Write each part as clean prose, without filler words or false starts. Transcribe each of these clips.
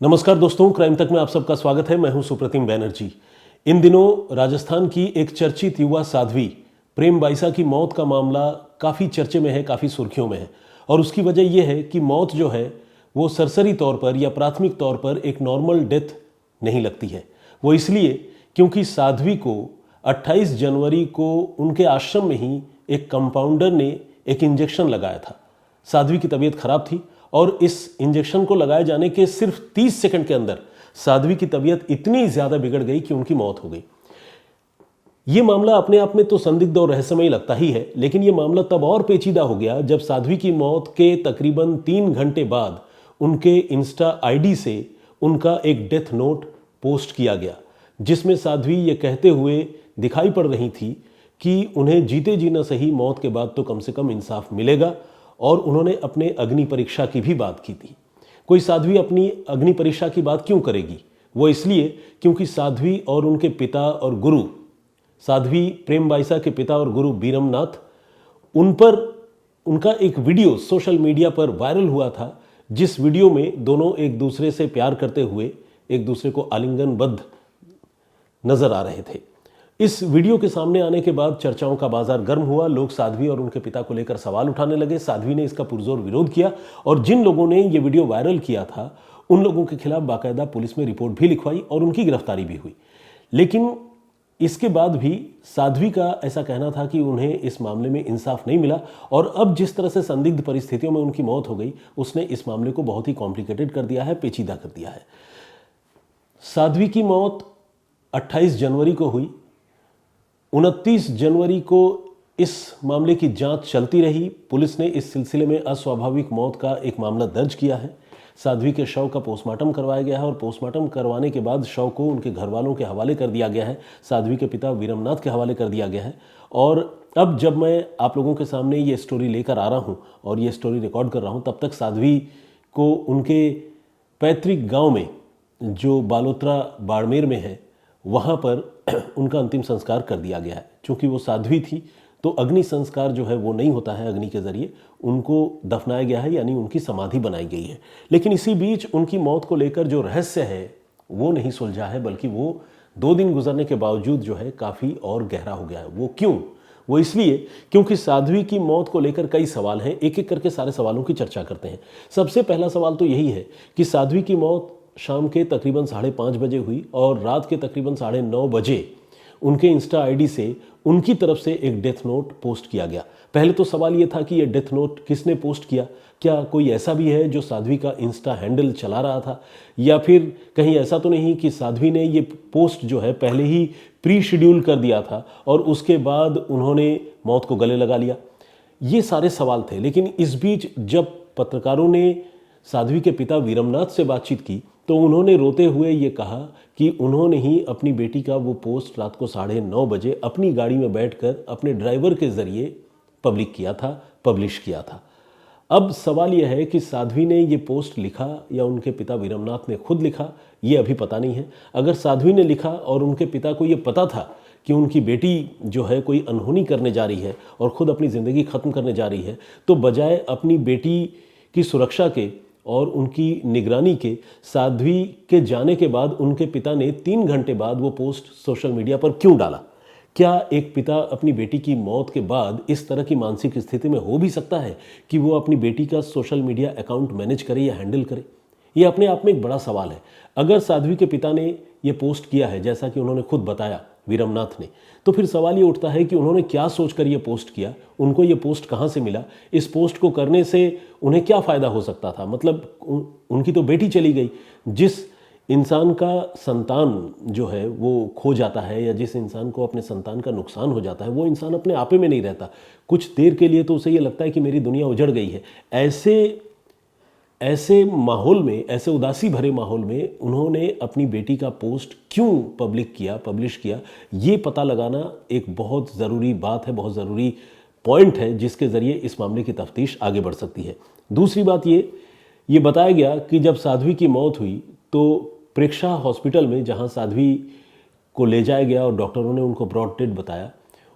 नमस्कार दोस्तों, क्राइम तक में आप सबका स्वागत है। मैं हूं सुप्रतिम बैनर्जी। इन दिनों राजस्थान की एक चर्चित युवा साध्वी प्रेम बाइसा की मौत का मामला काफ़ी चर्चे में है, काफ़ी सुर्खियों में है। और उसकी वजह यह है कि मौत जो है वो सरसरी तौर पर या प्राथमिक तौर पर एक नॉर्मल डेथ नहीं लगती है। वो इसलिए क्योंकि साध्वी को 28 जनवरी को उनके आश्रम में ही एक कंपाउंडर ने एक इंजेक्शन लगाया था। साध्वी की तबीयत खराब थी और इस इंजेक्शन को लगाए जाने के सिर्फ 30 सेकंड के अंदर साध्वी की तबीयत इतनी ज्यादा बिगड़ गई कि उनकी मौत हो गई। यह मामला अपने आप में तो संदिग्ध और रहस्यमय लगता ही है, लेकिन यह मामला तब और पेचीदा हो गया जब साध्वी की मौत के तकरीबन 3 घंटे बाद उनके इंस्टा आईडी से उनका एक डेथ नोट पोस्ट किया गया, जिसमें साध्वी ये कहते हुए दिखाई पड़ रही थी कि उन्हें जीते जी न सही, मौत के बाद तो कम से कम इंसाफ मिलेगा। और उन्होंने अपने अग्नि परीक्षा की भी बात की थी। कोई साध्वी अपनी अग्नि परीक्षा की बात क्यों करेगी? वो इसलिए क्योंकि साध्वी और उनके पिता और गुरु, साध्वी प्रेम बाइसा के पिता और गुरु बीरमनाथ, उन पर उनका एक वीडियो सोशल मीडिया पर वायरल हुआ था, जिस वीडियो में दोनों एक दूसरे से प्यार करते हुए एक दूसरे को आलिंगनबद्ध नजर आ रहे थे। इस वीडियो के सामने आने के बाद चर्चाओं का बाजार गर्म हुआ। लोग साध्वी और उनके पिता को लेकर सवाल उठाने लगे। साध्वी ने इसका पुरजोर विरोध किया और जिन लोगों ने यह वीडियो वायरल किया था उन लोगों के खिलाफ बाकायदा पुलिस में रिपोर्ट भी लिखवाई और उनकी गिरफ्तारी भी हुई। लेकिन इसके बाद भी साध्वी का ऐसा कहना था कि उन्हें इस मामले में इंसाफ नहीं मिला और अब जिस तरह से संदिग्ध परिस्थितियों में उनकी मौत हो गई, उसने इस मामले को बहुत ही कॉम्प्लिकेटेड कर दिया है, पेचीदा कर दिया है। साध्वी की मौत 28 जनवरी को हुई। 29 जनवरी को इस मामले की जांच चलती रही। पुलिस ने इस सिलसिले में अस्वाभाविक मौत का एक मामला दर्ज किया है। साध्वी के शव का पोस्टमार्टम करवाया गया है और पोस्टमार्टम करवाने के बाद शव को उनके घर वालों के हवाले कर दिया गया है। साध्वी के पिता वीरमनाथ के हवाले कर दिया गया है। और अब जब मैं आप लोगों के सामने ये स्टोरी लेकर आ रहा हूँ और ये स्टोरी रिकॉर्ड कर रहा हूँ, तब तक साध्वी को उनके पैतृक गाँव में, जो बालोतरा बाड़मेर में है, वहाँ पर उनका अंतिम संस्कार कर दिया गया है। चूंकि वो साध्वी थी तो अग्नि संस्कार जो है वो नहीं होता है अग्नि के जरिए, उनको दफनाया गया है, यानी उनकी समाधि बनाई गई है। लेकिन इसी बीच उनकी मौत को लेकर जो रहस्य है वो नहीं सुलझा है, बल्कि वो 2 दिन गुजरने के बावजूद जो है काफ़ी और गहरा हो गया है। वो क्यों? वो इसलिए क्योंकि साध्वी की मौत को लेकर कई सवाल हैं। एक एक करके सारे सवालों की चर्चा करते हैं। सबसे पहला सवाल तो यही है कि साध्वी की मौत शाम के तकरीबन 5:30 बजे हुई और रात के तकरीबन 9:30 बजे उनके इंस्टा आईडी से उनकी तरफ से एक डेथ नोट पोस्ट किया गया। पहले तो सवाल यह था कि यह डेथ नोट किसने पोस्ट किया? क्या कोई ऐसा भी है जो साध्वी का इंस्टा हैंडल चला रहा था, या फिर कहीं ऐसा तो नहीं कि साध्वी ने ये पोस्ट जो है पहले ही प्री शेड्यूल कर दिया था और उसके बाद उन्होंने मौत को गले लगा लिया? ये सारे सवाल थे। लेकिन इस बीच जब पत्रकारों ने साध्वी के पिता वीरमनाथ से बातचीत की तो उन्होंने रोते हुए ये कहा कि उन्होंने ही अपनी बेटी का वो पोस्ट रात को 9:30 बजे अपनी गाड़ी में बैठकर अपने ड्राइवर के जरिए पब्लिश किया था। अब सवाल यह है कि साध्वी ने ये पोस्ट लिखा या उनके पिता वीरमनाथ ने खुद लिखा, ये अभी पता नहीं है। अगर साध्वी ने लिखा और उनके पिता को ये पता था कि उनकी बेटी जो है कोई अनहोनी करने जा रही है और खुद अपनी ज़िंदगी ख़त्म करने जा रही है, तो बजाय अपनी बेटी की सुरक्षा के और उनकी निगरानी के, साध्वी के जाने के बाद उनके पिता ने 3 घंटे बाद वो पोस्ट सोशल मीडिया पर क्यों डाला? क्या एक पिता अपनी बेटी की मौत के बाद इस तरह की मानसिक स्थिति में हो भी सकता है कि वो अपनी बेटी का सोशल मीडिया अकाउंट मैनेज करे या हैंडल करे? ये अपने आप में एक बड़ा सवाल है। अगर साध्वी के पिता ने ये पोस्ट किया है, जैसा कि उन्होंने खुद बताया वीरमनाथ ने, तो फिर सवाल ये उठता है कि उन्होंने क्या सोचकर ये पोस्ट किया? उनको ये पोस्ट कहाँ से मिला? इस पोस्ट को करने से उन्हें क्या फ़ायदा हो सकता था? मतलब उनकी तो बेटी चली गई। जिस इंसान का संतान जो है वो खो जाता है या जिस इंसान को अपने संतान का नुकसान हो जाता है, वो इंसान अपने आपे में नहीं रहता। कुछ देर के लिए तो उसे ये लगता है कि मेरी दुनिया उजड़ गई है। ऐसे माहौल में, ऐसे उदासी भरे माहौल में उन्होंने अपनी बेटी का पोस्ट क्यों पब्लिश किया, ये पता लगाना एक बहुत ज़रूरी बात है, बहुत ज़रूरी पॉइंट है, जिसके ज़रिए इस मामले की तफ्तीश आगे बढ़ सकती है। दूसरी बात ये बताया गया कि जब साध्वी की मौत हुई तो प्रेक्षा हॉस्पिटल में, जहां साध्वी को ले जाया गया और डॉक्टरों ने उनको ब्रॉड डेड बताया,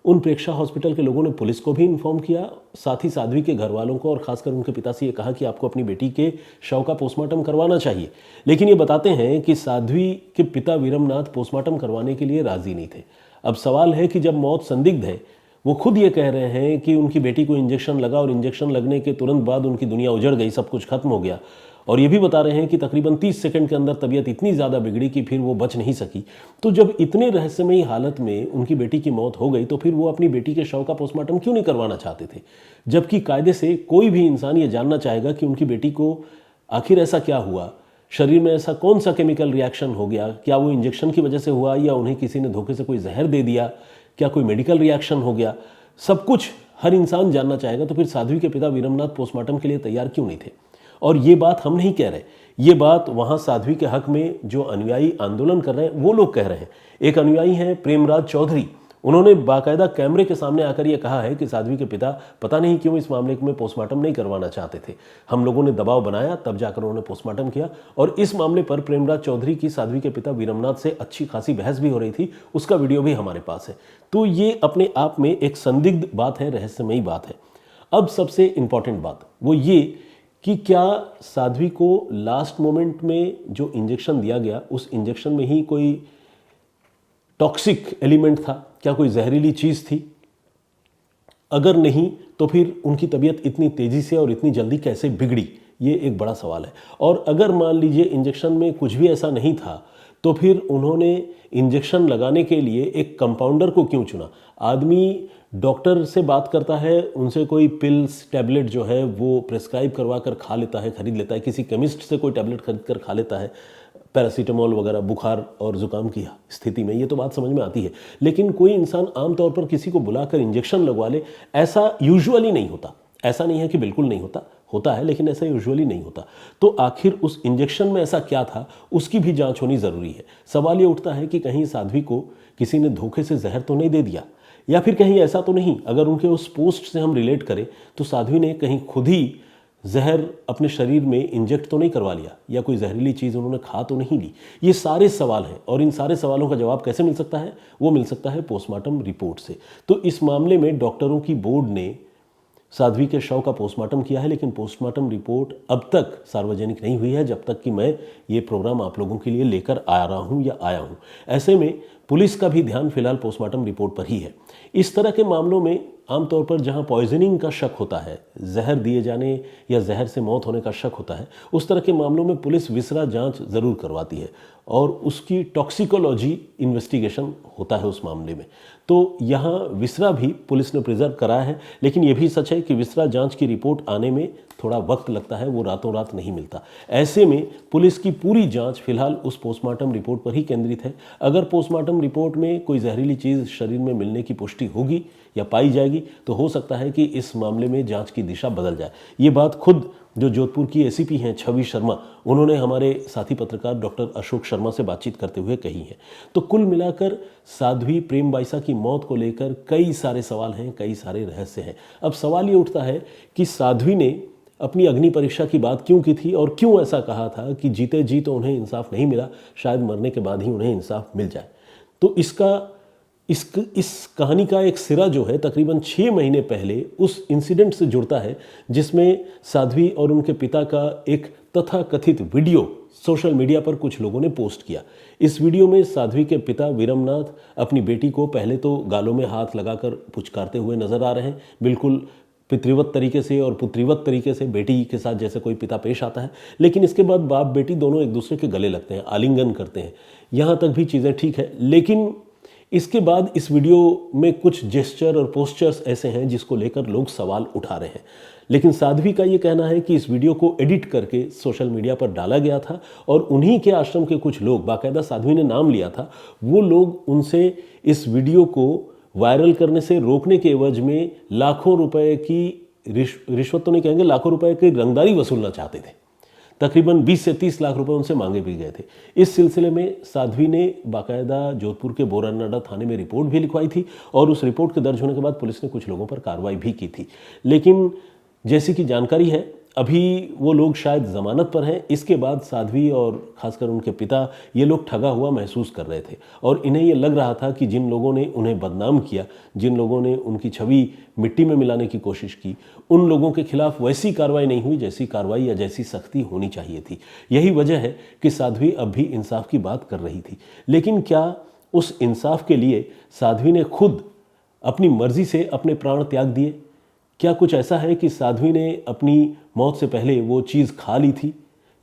उन प्रेक्षा हॉस्पिटल के लोगों ने पुलिस को भी इन्फॉर्म किया, साथ ही साध्वी के घर वालों को और खासकर उनके पिता से ये कहा कि आपको अपनी बेटी के शव का पोस्टमार्टम करवाना चाहिए। लेकिन ये बताते हैं कि साध्वी के पिता वीरमनाथ पोस्टमार्टम करवाने के लिए राजी नहीं थे। अब सवाल है कि जब मौत संदिग्ध है, वो खुद ये कह रहे हैं कि उनकी बेटी को इंजेक्शन लगा और इंजेक्शन लगने के तुरंत बाद उनकी दुनिया उजड़ गई, सब कुछ खत्म हो गया, और ये भी बता रहे हैं कि तकरीबन 30 सेकंड के अंदर तबीयत इतनी ज़्यादा बिगड़ी कि फिर वो बच नहीं सकी। तो जब इतने रहस्यमयी हालत में उनकी बेटी की मौत हो गई तो फिर वो अपनी बेटी के शव का पोस्टमार्टम क्यों नहीं करवाना चाहते थे, जबकि कायदे से कोई भी इंसान ये जानना चाहेगा कि उनकी बेटी को आखिर ऐसा क्या हुआ, शरीर में ऐसा कौन सा केमिकल रिएक्शन हो गया, क्या वो इंजेक्शन की वजह से हुआ या उन्हें किसी ने धोखे से कोई जहर दे दिया, क्या कोई मेडिकल रिएक्शन हो गया, सब कुछ हर इंसान जानना चाहेगा। तो फिर साध्वी के पिता वीरमनाथ पोस्टमार्टम के लिए तैयार क्यों नहीं थे? और ये बात हम नहीं कह रहे, ये बात वहाँ साध्वी के हक में जो अनुयायी आंदोलन कर रहे हैं वो लोग कह रहे हैं। एक अनुयायी हैं प्रेमराज चौधरी, उन्होंने बाकायदा कैमरे के सामने आकर ये कहा है कि साध्वी के पिता पता नहीं क्यों इस मामले में पोस्टमार्टम नहीं करवाना चाहते थे, हम लोगों ने दबाव बनाया तब जाकर उन्होंने पोस्टमार्टम किया। और इस मामले पर प्रेमराज चौधरी की साध्वी के पिता वीरमनाथ से अच्छी खासी बहस भी हो रही थी, उसका वीडियो भी हमारे पास है। तो ये अपने आप में एक संदिग्ध बात है, रहस्यमयी बात है। अब सबसे इंपॉर्टेंट बात वो ये कि क्या साध्वी को लास्ट मोमेंट में जो इंजेक्शन दिया गया उस इंजेक्शन में ही कोई टॉक्सिक एलिमेंट था, क्या कोई जहरीली चीज थी? अगर नहीं तो फिर उनकी तबीयत इतनी तेजी से और इतनी जल्दी कैसे बिगड़ी, ये एक बड़ा सवाल है। और अगर मान लीजिए इंजेक्शन में कुछ भी ऐसा नहीं था तो फिर उन्होंने इंजेक्शन लगाने के लिए एक कंपाउंडर को क्यों चुना? आदमी डॉक्टर से बात करता है, उनसे कोई पिल्स टैबलेट जो है वो प्रेस्क्राइब करवा कर खा लेता है, खरीद लेता है, किसी केमिस्ट से कोई टैबलेट खरीद कर खा लेता है, पैरासीटामोल वगैरह बुखार और जुकाम की स्थिति में, ये तो बात समझ में आती है। लेकिन कोई इंसान आमतौर पर किसी को बुलाकर इंजेक्शन लगवा ले, ऐसा यूजुअली नहीं होता। ऐसा नहीं है कि बिल्कुल नहीं होता, होता है, लेकिन ऐसा यूजुअली नहीं होता। तो आखिर उस इंजेक्शन में ऐसा क्या था, उसकी भी जांच होनी ज़रूरी है। सवाल ये उठता है कि कहीं साध्वी को किसी ने धोखे से जहर तो नहीं दे दिया, या फिर कहीं ऐसा तो नहीं, अगर उनके उस पोस्ट से हम रिलेट करें तो साध्वी ने कहीं खुद ही जहर अपने शरीर में इंजेक्ट तो नहीं करवा लिया, या कोई जहरीली चीज़ उन्होंने खा तो नहीं ली। ये सारे सवाल हैं और इन सारे सवालों का जवाब कैसे मिल सकता है? वो मिल सकता है पोस्टमार्टम रिपोर्ट से। तो इस मामले में डॉक्टरों की बोर्ड ने साध्वी के शव का पोस्टमार्टम किया है, लेकिन पोस्टमार्टम रिपोर्ट अब तक सार्वजनिक नहीं हुई है, जब तक कि मैं ये प्रोग्राम आप लोगों के लिए लेकर आ रहा हूँ या आया हूँ। ऐसे में पुलिस का भी ध्यान फिलहाल पोस्टमार्टम रिपोर्ट पर ही है। इस तरह के मामलों में आमतौर पर जहां पॉइजनिंग का शक होता है, जहर दिए जाने या जहर से मौत होने का शक होता है, उस तरह के मामलों में पुलिस विसरा जांच ज़रूर करवाती है और उसकी टॉक्सिकोलॉजी इन्वेस्टिगेशन होता है उस मामले में। तो यहाँ विसरा भी पुलिस ने प्रिजर्व कराया है, लेकिन ये भी सच है कि विसरा जांच की रिपोर्ट आने में थोड़ा वक्त लगता है, वो रातों रात नहीं मिलता। ऐसे में पुलिस की पूरी जांच फिलहाल उस पोस्टमार्टम रिपोर्ट पर ही केंद्रित है। अगर पोस्टमार्टम रिपोर्ट में कोई जहरीली चीज़ शरीर में मिलने की पुष्टि होगी या पाई जाएगी तो हो सकता है कि इस मामले में जांच की दिशा बदल जाए। ये बात खुद जो जोधपुर की एसीपी हैं छवि शर्मा, उन्होंने हमारे साथी पत्रकार डॉक्टर अशोक शर्मा से बातचीत करते हुए कही है। तो कुल मिलाकर साध्वी प्रेम बाईसा की मौत को लेकर कई सारे सवाल हैं, कई सारे रहस्य हैं। अब सवाल ये उठता है कि साध्वी ने अपनी अग्नि परीक्षा की बात क्यों की थी और क्यों ऐसा कहा था कि जीते जी तो उन्हें इंसाफ नहीं मिला, शायद मरने के बाद ही उन्हें इंसाफ मिल जाए। तो इस कहानी का एक सिरा जो है तकरीबन 6 महीने पहले उस इंसिडेंट से जुड़ता है जिसमें साध्वी और उनके पिता का एक तथाकथित वीडियो सोशल मीडिया पर कुछ लोगों ने पोस्ट किया। इस वीडियो में साध्वी के पिता वीरमनाथ अपनी बेटी को पहले तो गालों में हाथ लगाकर पुचकारते हुए नजर आ रहे हैं, बिल्कुल पितृवत तरीके से और पुत्रीवत तरीके से बेटी के साथ जैसे कोई पिता पेश आता है। लेकिन इसके बाद बाप बेटी दोनों एक दूसरे के गले लगते हैं, आलिंगन करते हैं, यहाँ तक भी चीज़ें ठीक है। लेकिन इसके बाद इस वीडियो में कुछ जेस्चर और पोस्चर्स ऐसे हैं जिसको लेकर लोग सवाल उठा रहे हैं। लेकिन साध्वी का ये कहना है कि इस वीडियो को एडिट करके सोशल मीडिया पर डाला गया था और उन्हीं के आश्रम के कुछ लोग, बाकायदा साध्वी ने नाम लिया था, वो लोग उनसे इस वीडियो को वायरल करने से रोकने के एवज में लाखों रुपए की रिश्वत तो नहीं कहेंगे, लाखों रुपए की रंगदारी वसूलना चाहते थे। तकरीबन 20 से 30 लाख रुपए उनसे मांगे भी गए थे। इस सिलसिले में साध्वी ने बाकायदा जोधपुर के बोरानाडा थाने में रिपोर्ट भी लिखवाई थी और उस रिपोर्ट के दर्ज होने के बाद पुलिस ने कुछ लोगों पर कार्रवाई भी की थी। लेकिन जैसी कि जानकारी है, अभी वो लोग शायद ज़मानत पर हैं। इसके बाद साध्वी और ख़ासकर उनके पिता ये लोग ठगा हुआ महसूस कर रहे थे और इन्हें ये लग रहा था कि जिन लोगों ने उन्हें बदनाम किया, जिन लोगों ने उनकी छवि मिट्टी में मिलाने की कोशिश की, उन लोगों के खिलाफ वैसी कार्रवाई नहीं हुई जैसी कार्रवाई या जैसी सख्ती होनी चाहिए थी। यही वजह है कि साध्वी अब भी इंसाफ की बात कर रही थी। लेकिन क्या उस इंसाफ के लिए साध्वी ने खुद अपनी मर्जी से अपने प्राण त्याग दिए? क्या कुछ ऐसा है कि साध्वी ने अपनी मौत से पहले वो चीज़ खा ली थी,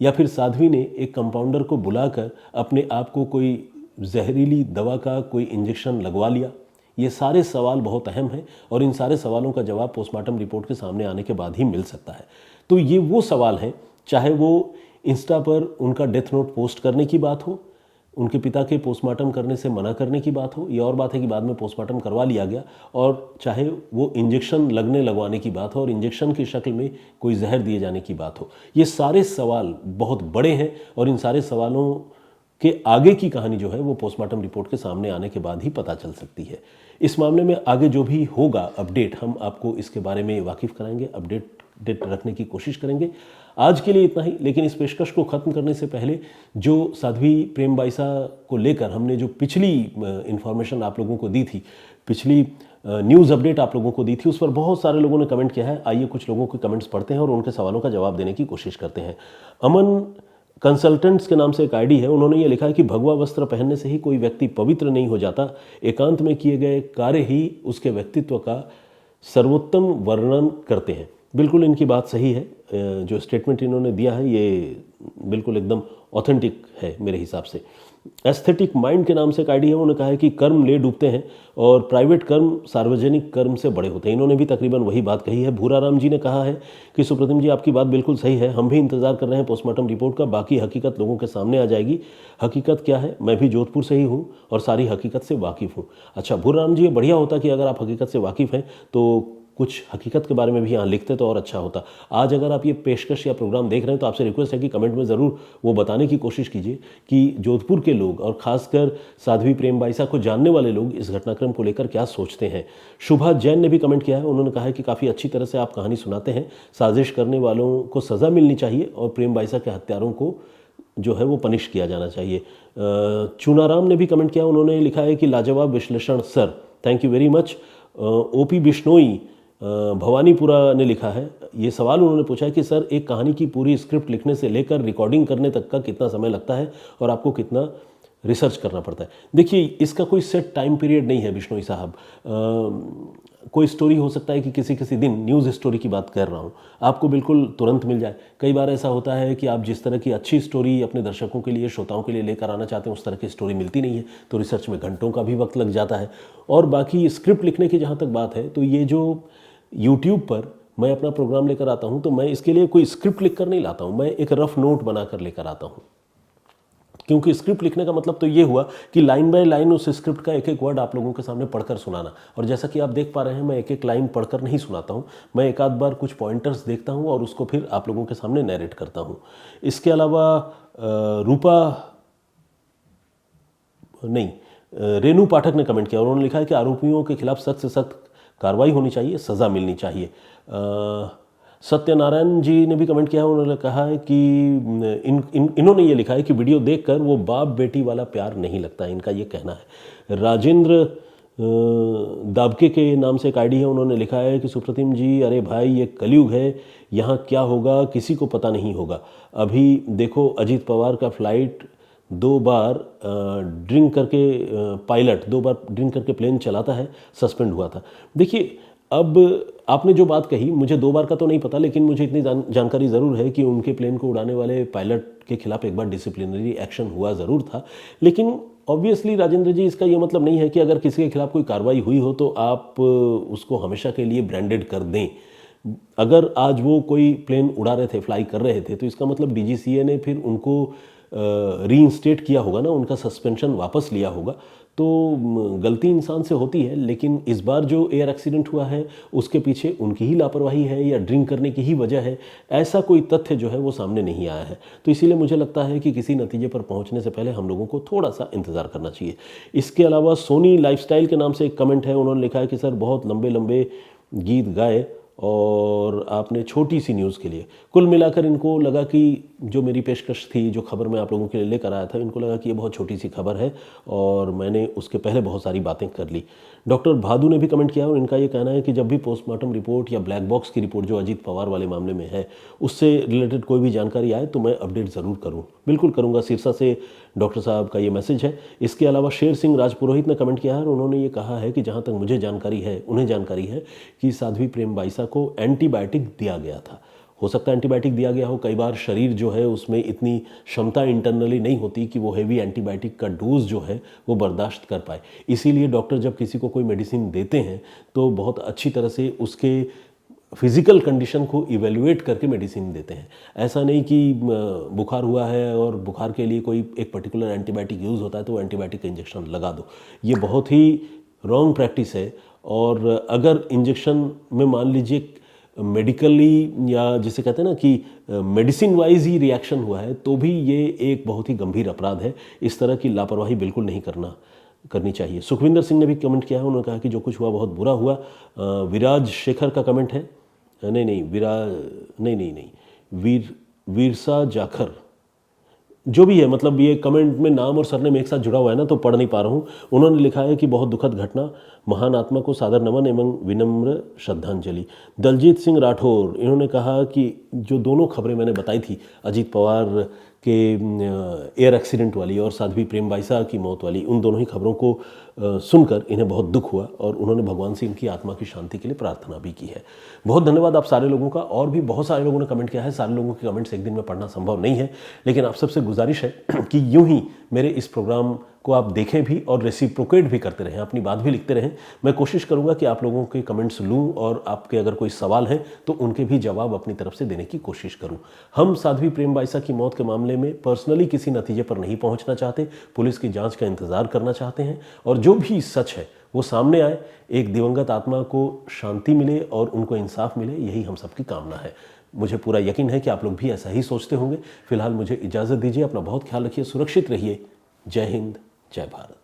या फिर साध्वी ने एक कंपाउंडर को बुलाकर अपने आप को कोई जहरीली दवा का कोई इंजेक्शन लगवा लिया? ये सारे सवाल बहुत अहम हैं और इन सारे सवालों का जवाब पोस्टमार्टम रिपोर्ट के सामने आने के बाद ही मिल सकता है। तो ये वो सवाल हैं, चाहे वो इंस्टा पर उनका डेथ नोट पोस्ट करने की बात हो, उनके पिता के पोस्टमार्टम करने से मना करने की बात हो, ये और बात है कि बाद में पोस्टमार्टम करवा लिया गया, और चाहे वो इंजेक्शन लगवाने की बात हो और इंजेक्शन की शक्ल में कोई जहर दिए जाने की बात हो। ये सारे सवाल बहुत बड़े हैं और इन सारे सवालों के आगे की कहानी जो है वो पोस्टमार्टम रिपोर्ट के सामने आने के बाद ही पता चल सकती है। इस मामले में आगे जो भी होगा अपडेट, हम आपको इसके बारे में वाकिफ़ कराएंगे, अपडेट रखने की कोशिश करेंगे। आज के लिए इतना ही, लेकिन इस पेशकश को ख़त्म करने से पहले जो साध्वी प्रेम बाईसा को लेकर हमने जो पिछली इन्फॉर्मेशन आप लोगों को दी थी, पिछली न्यूज़ अपडेट आप लोगों को दी थी, उस पर बहुत सारे लोगों ने कमेंट किया है। आइए कुछ लोगों के कमेंट्स पढ़ते हैं और उनके सवालों का जवाब देने की कोशिश करते हैं। अमन कंसल्टेंट्स के नाम से एक आईडी है, उन्होंने ये लिखा है कि भगवा वस्त्र पहनने से ही कोई व्यक्ति पवित्र नहीं हो जाता, एकांत में किए गए कार्य ही उसके व्यक्तित्व का सर्वोत्तम वर्णन करते हैं। बिल्कुल इनकी बात सही है, जो स्टेटमेंट इन्होंने दिया है ये बिल्कुल एकदम ऑथेंटिक है मेरे हिसाब से। एस्थेटिक माइंड के नाम से एक आईडी है, उन्होंने कहा है कि कर्म ले डूबते हैं और प्राइवेट कर्म सार्वजनिक कर्म से बड़े होते हैं। इन्होंने भी तकरीबन वही बात कही है। भूराराम जी ने कहा है कि सुप्रतिम जी आपकी बात बिल्कुल सही है, हम भी इंतजार कर रहे हैं पोस्टमार्टम रिपोर्ट का, बाकी हकीकत लोगों के सामने आ जाएगी। हकीकत क्या है, मैं भी जोधपुर से ही हूँ और सारी हकीकत से वाकिफ़ हूँ। अच्छा भूराराम जी, ये बढ़िया होता कि अगर आप हकीकत से वाकिफ़ हैं तो कुछ हकीकत के बारे में भी यहाँ लिखते तो और अच्छा होता। आज अगर आप ये पेशकश या प्रोग्राम देख रहे हैं तो आपसे रिक्वेस्ट है कि कमेंट में ज़रूर वो बताने की कोशिश कीजिए कि जोधपुर के लोग और ख़ासकर साध्वी प्रेम बाईसा को जानने वाले लोग इस घटनाक्रम को लेकर क्या सोचते हैं। शुभा जैन ने भी कमेंट किया है, उन्होंने कहा है कि काफ़ी अच्छी तरह से आप कहानी सुनाते हैं, साजिश करने वालों को सज़ा मिलनी चाहिए और प्रेम बाईसा के हत्यारों को जो है वो पनिश किया जाना चाहिए। चुनाराम ने भी कमेंट किया, उन्होंने लिखा है कि लाजवाब विश्लेषण sir, thank you very much. OP Bishnoi Bhawanipura ने लिखा है, ये सवाल उन्होंने पूछा है कि सर एक कहानी की पूरी स्क्रिप्ट लिखने से लेकर रिकॉर्डिंग करने तक का कितना समय लगता है और आपको कितना रिसर्च करना पड़ता है। देखिए इसका कोई सेट टाइम पीरियड नहीं है बिश्नोई साहब। कोई स्टोरी हो सकता है कि किसी दिन न्यूज़ स्टोरी की बात कर रहा हूँ, आपको बिल्कुल तुरंत मिल जाए। कई बार ऐसा होता है कि आप जिस तरह की अच्छी स्टोरी अपने दर्शकों के लिए, श्रोताओं के लिए लेकर आना चाहते हैं उस तरह की स्टोरी मिलती नहीं है, तो रिसर्च में घंटों का भी वक्त लग जाता है। और बाकी स्क्रिप्ट लिखने की जहाँ तक बात है, तो ये जो यूट्यूब पर मैं अपना प्रोग्राम लेकर आता हूँ तो मैं इसके लिए कोई स्क्रिप्ट लिख कर नहीं लाता हूँ, मैं एक रफ नोट बनाकर लेकर आता हूँ। क्योंकि स्क्रिप्ट लिखने का मतलब तो ये हुआ कि लाइन बाय लाइन उस स्क्रिप्ट का एक एक वर्ड आप लोगों के सामने पढ़कर सुनाना। और जैसा कि आप देख पा रहे हैं, मैं एक एक लाइन पढ़कर नहीं सुनाता हूँ, मैं एक आध बार कुछ पॉइंटर्स देखता हूँ और उसको फिर आप लोगों के सामने नैरेट करता हूँ। इसके अलावा रेनू पाठक ने कमेंट किया, उन्होंने लिखा है कि आरोपियों के खिलाफ सख्त से सख्त कार्रवाई होनी चाहिए, सज़ा मिलनी चाहिए। सत्यनारायण जी ने भी कमेंट किया, उन्होंने कहा है कि इन्होंने ये लिखा है कि वीडियो देखकर वो बाप बेटी वाला प्यार नहीं लगता है, इनका ये कहना है। राजेंद्र दाबके के नाम से एक आईडी है, उन्होंने लिखा है कि सुप्रतिम जी अरे भाई ये कलयुग है, यहाँ क्या होगा किसी को पता नहीं होगा। अभी देखो अजीत पवार का फ्लाइट 2 बार ड्रिंक करके पायलट 2 बार ड्रिंक करके प्लेन चलाता है, सस्पेंड हुआ था। देखिए अब आपने जो बात कही, मुझे 2 बार का तो नहीं पता, लेकिन मुझे इतनी जानकारी ज़रूर है कि उनके प्लेन को उड़ाने वाले पायलट के खिलाफ एक बार डिसिप्लिनरी एक्शन हुआ ज़रूर था। लेकिन ऑब्वियसली राजेंद्र जी, इसका ये मतलब नहीं है कि अगर किसी के खिलाफ कोई कार्रवाई हुई हो तो आप उसको हमेशा के लिए ब्रांडेड कर दें। अगर आज वो कोई प्लेन उड़ा रहे थे, फ्लाई कर रहे थे, तो इसका मतलब डीजीसीए ने फिर उनको रीइंस्टेट किया होगा ना, उनका सस्पेंशन वापस लिया होगा। तो गलती इंसान से होती है, लेकिन इस बार जो एयर एक्सीडेंट हुआ है उसके पीछे उनकी ही लापरवाही है या ड्रिंक करने की ही वजह है, ऐसा कोई तथ्य जो है वो सामने नहीं आया है। तो इसीलिए मुझे लगता है कि किसी नतीजे पर पहुंचने से पहले हम लोगों को थोड़ा सा इंतज़ार करना चाहिए। इसके अलावा सोनी लाइफस्टाइल के नाम से एक कमेंट है, उन्होंने लिखा है कि सर बहुत लंबे लंबे गीत गाए और आपने छोटी सी न्यूज़ के लिए, कुल मिलाकर इनको लगा कि जो मेरी पेशकश थी, जो खबर मैं आप लोगों के लिए लेकर आया था, इनको लगा कि ये बहुत छोटी सी खबर है और मैंने उसके पहले बहुत सारी बातें कर ली। डॉक्टर भादु ने भी कमेंट किया और इनका ये कहना है कि जब भी पोस्टमार्टम रिपोर्ट या ब्लैक बॉक्स की रिपोर्ट जो अजीत पवार वाले मामले में है उससे रिलेटेड कोई भी जानकारी आए तो मैं अपडेट ज़रूर करूँ। बिल्कुल करूँगा, सिरसा से डॉक्टर साहब का ये मैसेज है। इसके अलावा शेर सिंह राजपुरोहित ने कमेंट किया है और उन्होंने ये कहा है कि जहाँ तक मुझे जानकारी है, उन्हें जानकारी है कि साध्वी प्रेम बाईसा को एंटीबायोटिक दिया गया था। हो सकता है एंटीबायोटिक दिया गया हो, कई बार शरीर जो है उसमें इतनी क्षमता इंटरनली नहीं होती कि वो हेवी एंटीबायोटिक का डोज जो है वो बर्दाश्त कर पाए। इसीलिए डॉक्टर जब किसी को कोई मेडिसिन देते हैं तो बहुत अच्छी तरह से उसके फिजिकल कंडीशन को इवेल्युएट करके मेडिसिन देते हैं। ऐसा नहीं कि बुखार हुआ है और बुखार के लिए कोई एक पर्टिकुलर एंटीबायोटिक यूज़ होता है तो एंटीबायोटिक का इंजेक्शन लगा दो। ये बहुत ही रॉन्ग प्रैक्टिस है। और अगर इंजेक्शन में मान लीजिए मेडिकली या जिसे कहते हैं ना कि मेडिसिन वाइज ही रिएक्शन हुआ है तो भी ये एक बहुत ही गंभीर अपराध है। इस तरह की लापरवाही बिल्कुल नहीं करनी चाहिए। सुखविंदर सिंह ने भी कमेंट किया है, उन्होंने कहा कि जो कुछ हुआ बहुत बुरा हुआ। विराज शेखर का कमेंट है, वीरसा जाखर, जो भी है, मतलब ये कमेंट में नाम और सरनेम एक साथ जुड़ा हुआ है ना तो पढ़ नहीं पा रहा हूँ। उन्होंने लिखा है कि बहुत दुखद घटना, महान आत्मा को सादर नमन एवं विनम्र श्रद्धांजलि। दलजीत सिंह राठौर, इन्होंने कहा कि जो दोनों खबरें मैंने बताई थी, अजीत पवार के एयर एक्सीडेंट वाली और साध्वी प्रेम बाईसा की मौत वाली, उन दोनों ही खबरों को सुनकर इन्हें बहुत दुख हुआ और उन्होंने भगवान से इनकी आत्मा की शांति के लिए प्रार्थना भी की है। बहुत धन्यवाद आप सारे लोगों का। और भी बहुत सारे लोगों ने कमेंट किया है। सारे लोगों के कमेंट्स एक दिन में पढ़ना संभव नहीं है, लेकिन आप सबसे गुजारिश है कि यूं ही मेरे इस प्रोग्राम को आप देखें भी और रेसिप्रोकेट भी करते रहें, अपनी बात भी लिखते रहें। मैं कोशिश करूंगा कि आप लोगों के कमेंट्स लूं और आपके अगर कोई सवाल है तो उनके भी जवाब अपनी तरफ से देने की कोशिश करूं। हम साध्वी प्रेम बाईसा की मौत के मामले में पर्सनली किसी नतीजे पर नहीं पहुंचना चाहते, पुलिस की जांच का इंतजार करना चाहते हैं और जो भी सच है वो सामने आए, एक दिवंगत आत्मा को शांति मिले और उनको इंसाफ मिले, यही हम सबकी कामना है। मुझे पूरा यकीन है कि आप लोग भी ऐसा ही सोचते होंगे। फिलहाल मुझे इजाज़त दीजिए, अपना बहुत ख्याल रखिए, सुरक्षित रहिए। जय हिंद, जय भारत।